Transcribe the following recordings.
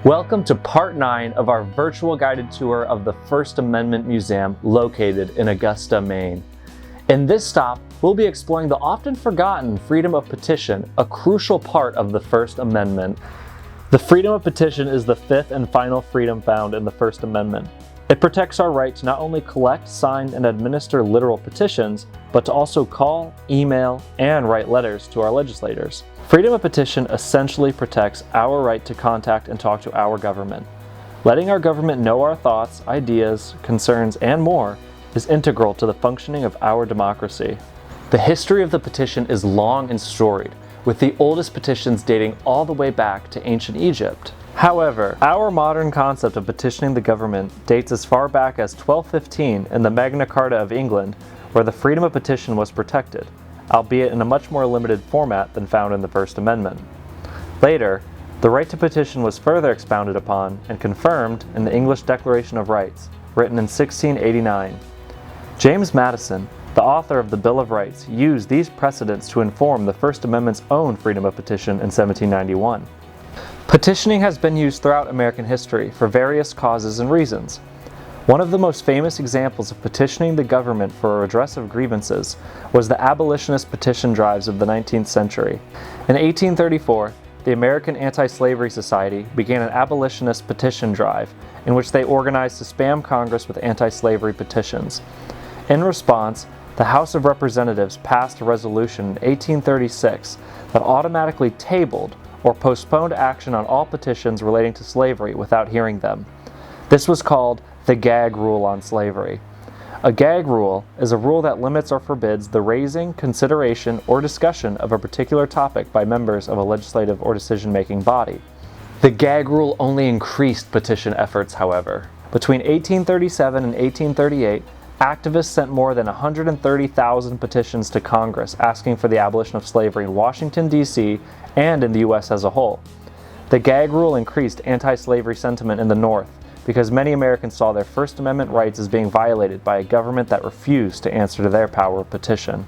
Welcome to part 9 of our virtual guided tour of the First Amendment Museum located in Augusta, Maine. In this stop, we'll be exploring the often forgotten freedom of petition, a crucial part of the First Amendment. The freedom of petition is the fifth and final freedom found in the First Amendment. It protects our right to not only collect, sign, and administer literal petitions, but to also call, email, and write letters to our legislators. Freedom of petition essentially protects our right to contact and talk to our government. Letting our government know our thoughts, ideas, concerns, and more is integral to the functioning of our democracy. The history of the petition is long and storied, with the oldest petitions dating all the way back to ancient Egypt. However, our modern concept of petitioning the government dates as far back as 1215 in the Magna Carta of England, where the freedom of petition was protected, albeit in a much more limited format than found in the First Amendment. Later, the right to petition was further expounded upon and confirmed in the English Declaration of Rights, written in 1689. James Madison, the author of the Bill of Rights, used these precedents to inform the First Amendment's own freedom of petition in 1791. Petitioning has been used throughout American history for various causes and reasons. One of the most famous examples of petitioning the government for a redress of grievances was the abolitionist petition drives of the 19th century. In 1834, the American Anti-Slavery Society began an abolitionist petition drive in which they organized to spam Congress with anti-slavery petitions. In response, the House of Representatives passed a resolution in 1836 that automatically tabled or postponed action on all petitions relating to slavery without hearing them. This was called the gag rule on slavery. A gag rule is a rule that limits or forbids the raising, consideration, or discussion of a particular topic by members of a legislative or decision-making body. The gag rule only increased petition efforts, however. Between 1837 and 1838, activists sent more than 130,000 petitions to Congress asking for the abolition of slavery in Washington, D.C., and in the U.S. as a whole. The gag rule increased anti-slavery sentiment in the North because many Americans saw their First Amendment rights as being violated by a government that refused to answer to their power of petition.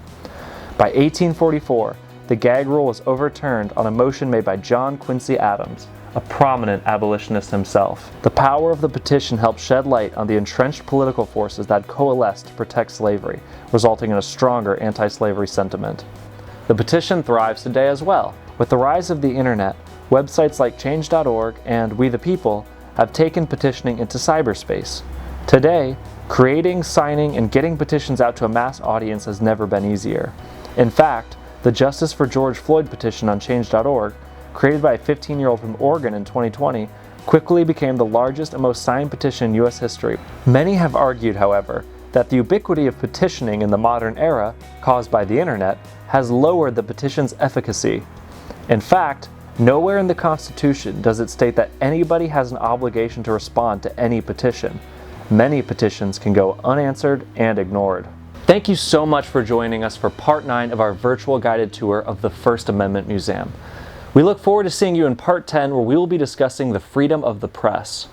By 1844, the gag rule was overturned on a motion made by John Quincy Adams, a prominent abolitionist himself. The power of the petition helped shed light on the entrenched political forces that coalesced to protect slavery, resulting in a stronger anti-slavery sentiment. The petition thrives today as well. With the rise of the internet, websites like Change.org and We the People have taken petitioning into cyberspace. Today, creating, signing, and getting petitions out to a mass audience has never been easier. In fact, the Justice for George Floyd petition on Change.org, created by a 15-year-old from Oregon in 2020, quickly became the largest and most signed petition in U.S. history. Many have argued, however, that the ubiquity of petitioning in the modern era, caused by the internet, has lowered the petition's efficacy. In fact, nowhere in the Constitution does it state that anybody has an obligation to respond to any petition. Many petitions can go unanswered and ignored. Thank you so much for joining us for part 9 of our virtual guided tour of the First Amendment Museum. We look forward to seeing you in part 10, where we will be discussing the freedom of the press.